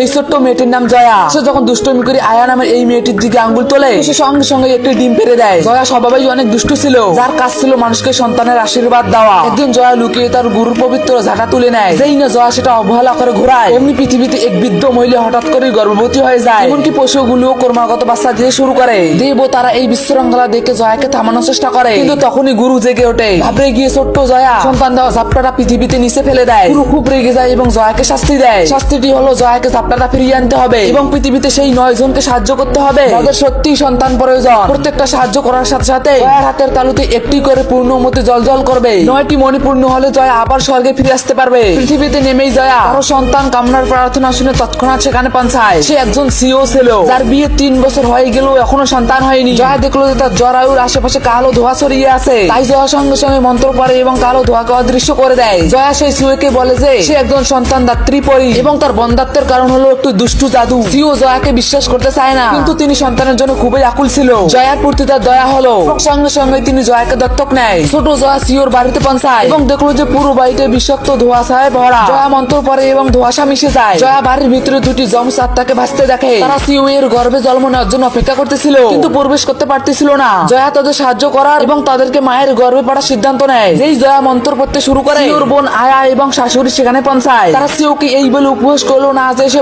এই ছোট্ট মেয়েটির নাম জয়া। সে যখন দুষ্টমি করে আয়া নামের এই মেয়েটির দিকে আঙ্গুল তোলে, সে সঙ্গে সঙ্গে একটি ডিম পেড়ে দেয়। জয়া স্বভাবেই অনেক দুষ্টু ছিল, যার কাজ ছিল মানুষকে সন্তানের আশীর্বাদ দেওয়া। একদিন জয়া লুকিয়ে তার গুরুর পবিত্র ঝাঁটা তুলে নেয়। যেই না জয়া সেটা অবহেলা করে ঘোরায়, এমনি পৃথিবীতে এক বৃদ্ধ মহিলা হঠাৎ করে গর্ভবতী হয়ে যায়। এমনকি পশুগুলোও ক্রমাগত বাচ্চা দিয়ে শুরু করে। দেব তারা এই বিশৃঙ্খলা দেখে জয়াকে থামানোর চেষ্টা করে, কিন্তু তখনই গুরু জেগে ওঠে। ঘাবড়ে গিয়ে ছোট্ট জয়া সন্তান দেওয়া ঝাপটাটা পৃথিবীতে নিচে ফেলে দেয়। গুরু খুব রেগে যায় এবং জয়াকে শাস্তি দেয়। শাস্তিটি হলো জয়াকে ঝাপটাটা ফিরিয়ে আনতে হবে এবং পৃথিবীতে সেই 9 জনকে সাহায্য করতে হবে যাদের সত্যিই সন্তান প্রয়োজন। প্রত্যেকটা সাহায্য করার সাথে সাথে জয়ার হাতের তালুতে একটি করে পূর্ণমতি জল করবে। 9টি মণি পূর্ণ হলে জয়া আবার স্বর্গে ফিরে আসতে পারবে। পৃথিবীতে নেমেই জয়া আরো সন্তান কামনার প্রার্থনা শুনে তৎক্ষণাৎ সেখানে পৌঁছায়। সে একজন সিও ছিল, যার বিয়ে 3 বছর হয়ে গেলেও এখনো সন্তান হয়নি। জয়া দেখলো যে তার জরায়ুর আশেপাশে কালো ধোঁয়া ছড়িয়ে আছে। তাই জয়া সঙ্গে সঙ্গে মন্ত্র পড়ে এবং কালো ধোঁয়াকে অদৃশ্য করে দেয়। জয়া সেই সিওকে বলে যে সে একজন সন্তান দাত্রী পরী এবং তার বন্ধাত্বের কারণ হলো একটু দুষ্টু জাদু। সিও জয়াকে বিশ্বাস করতে চায় না, কিন্তু তিনি সন্তানের জন্য খুবই আকুল ছিল। জয়ার প্রতি তার দয়া হলো, সঙ্গে সঙ্গে তিনি জয়াকে দত্তক নেয়। ছোট জয়া সিওর বাড়িতে পৌঁছায় এবং দেখলো যে পুরো বাড়িতে বিষাক্ত ধোঁয়াশায় ভরা। জয়া মন্ত্র পড়ে এবং ধোঁয়াশা মিশে যায়। জয়া বাড়ির ভিতরে 2টি যমজ আত্মাকে ভাসতে দেখে। তারা সিও এর গর্ভে জন্ম নেওয়ার জন্য অপেক্ষা করতেছিল, কিন্তু প্রবেশ করতে পারতেছিল না। জয়া তাদের সাহায্য করার এবং তাদেরকে মায়ের গর্ভে পড়ার সিদ্ধান্ত নেয়। যেই জয়া মন্ত্র পড়তে শুরু করে, সিওর বোন আয়া এবং শাশুড়ি সেখানে পৌঁছায়। তারা সিওকে এই বলে উপহাস করলো না যে সে